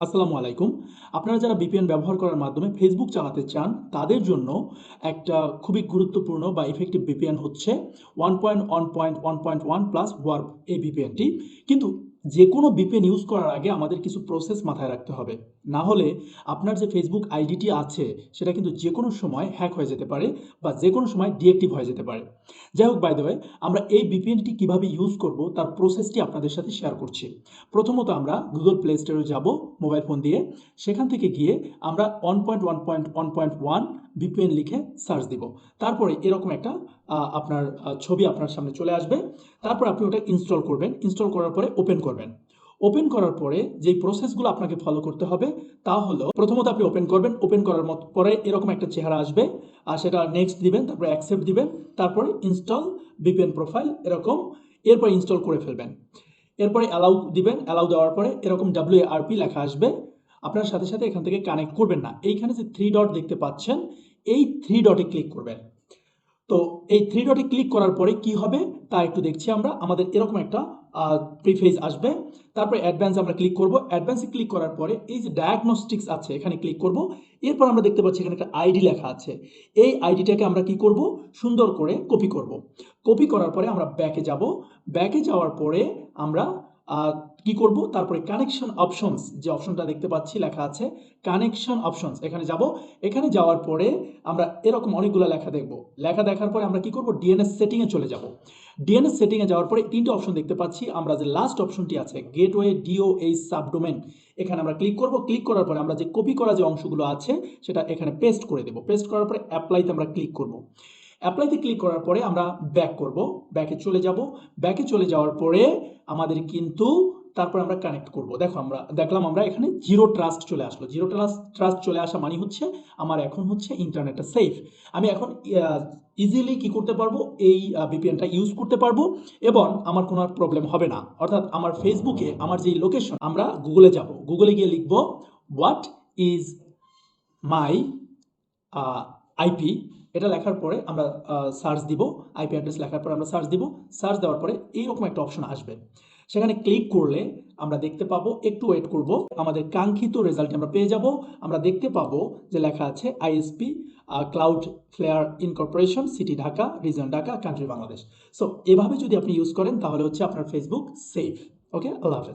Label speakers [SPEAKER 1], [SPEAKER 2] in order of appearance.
[SPEAKER 1] আসসালামু আলাইকুম। আপনারা যারা VPN ব্যবহার করার মাধ্যমে ফেসবুক চালাতে চান, তাদের জন্য একটা খুবই গুরুত্বপূর্ণ বা ইফেক্টিভ VPN হচ্ছে 1.1.1.1 প্লাস ওয়ার্প এই VPNটি। কিন্তু যেকোনো VPN ইউজ করার আগে আমাদের কিছু প্রসেস মাথায় রাখতে হবে। না হলে আপনার যে ফেসবুক আইডিটি আছে, সেটা কিন্তু যেকোনো সময় হ্যাক হয়ে যেতে পারে বা যেকোনো সময় ডিএক্টিভ হয়ে যেতে পারে। যাই হোক, বাই দ্য ওয়ে, আমরা এই VPNটি কিভাবে ইউজ করব তার প্রসেসটি আপনাদের সাথে শেয়ার করছি। প্রথমত আমরা গুগল প্লে স্টোরে যাব মোবাইল ফোন দিয়ে। সেখান থেকে গিয়ে আমরা 1.1.1.1 VPN লিখে সার্চ দিব। তারপরে এরকম একটা আপনার ছবি আপনার সামনে চলে আসবে। তারপর আপনি ওটা ইনস্টল করবেন। ইনস্টল করার পরে ওপেন করবেন। ওপেন করার পরে যেই প্রসেসগুলো আপনাকে ফলো করতে হবে তা হলো, প্রথমত আপনি ওপেন করবেন। ওপেন করার পরে এরকম একটা চেহারা আসবে, আর সেটা নেক্সট দিবেন, তারপরে অ্যাকসেপ্ট দিবেন, তারপরে ইনস্টল VPN প্রোফাইল এরকম, এরপর ইনস্টল করে ফেলবেন। এরপরে অ্যালাউ দিবেন। অ্যালাউ দেওয়ার পরে এরকম WARP লেখা আসবে। আপনার সাথে সাথে এখান থেকে কানেক্ট করবেন না, এইখানে যে 3 ডট দেখতে পাচ্ছেন, এই 3 ডটে ক্লিক করবেন। তো এই 3 ডটে ক্লিক করার পরে কি হবে তা একটু দেখছি আমরা। আমাদের এরকম একটা প্রিফেজ আসবে। তারপরে অ্যাডভান্স আমরা ক্লিক করব। অ্যাডভান্সে ক্লিক করার পরে এই যে ডায়াগনস্টিক্স আছে, এখানে ক্লিক করব। এরপর আমরা দেখতে পাচ্ছি এখানে একটা আইডি লেখা আছে। এই আইডিটাকে আমরা কি করব, সুন্দর করে কপি করব। কপি করার পরে আমরা ব্যাকে যাব। ব্যাকে যাওয়ার পরে আমরা কি করব, তারপরে কানেকশন অপশনস যে অপশনটা দেখতে পাচ্ছি লেখা আছে, কানেকশন অপশনস, এখানে যাব। এখানে যাওয়ার পরে আমরা এরকম অনেকগুলো লেখা দেখব। লেখা দেখার পরে আমরা কি করব, ডিএনএস সেটিংয়ে চলে যাব। ডিএনএস সেটিংয়ে যাওয়ার পরে তিনটে অপশন দেখতে পাচ্ছি। আমরা যে লাস্ট অপশনটি আছে গেটওয়ে DOH সাবডোমেন, এখানে আমরা ক্লিক করব। ক্লিক করার পরে আমরা যে কপি করা যে অংশগুলো আছে সেটা এখানে পেস্ট করে দেব। পেস্ট করার পরে অ্যাপ্লাইতে আমরা ক্লিক করব। অ্যাপ্লাইতে ক্লিক করার পরে আমরা ব্যাক করব। ব্যাকে চলে যাব। ব্যাকে চলে যাওয়ার পরে আমাদের কিন্তু তারপর আমরা কানেক্ট করব। দেখো আমরা দেখলাম আমরা এখানে জিরো ট্রাস্ট চলে আসলো। জিরো ট্রাস্ট চলে আসা মানে হচ্ছে আমার এখন হচ্ছে ইন্টারনেটটা সেফ। আমি এখন ইজিলি কি করতে পারবো, এই VPNটা ইউজ করতে পারবো এবং আমার কোনো আর প্রবলেম হবে না। অর্থাৎ আমার ফেসবুকে আমার যে লোকেশন, আমরা গুগলে যাব। গুগলে গিয়ে লিখব হোয়াট ইজ মাই আইপি। এটা লেখার পরে আমরা সার্চ দিব। আইপি অ্যাড্রেস লেখার পরে আমরা সার্চ দিব। সার্চ দেওয়ার পরে এইরকম একটা অপশন আসবে। সেখানে ক্লিক করলে আমরা দেখতে পাবো, একটু ওয়েট করব, আমাদের কাঙ্ক্ষিত রেজাল্ট আমরা পেয়ে যাব। আমরা দেখতে পাবো যে লেখা আছে ISP Cloudflare incorporation, city Dhaka, region Dhaka, country Bangladesh. So এভাবে যদি আপনি ইউজ করেন তাহলে হচ্ছে আপনার ফেসবুক সেফ। ওকে, আল্লাহ হাফেজ।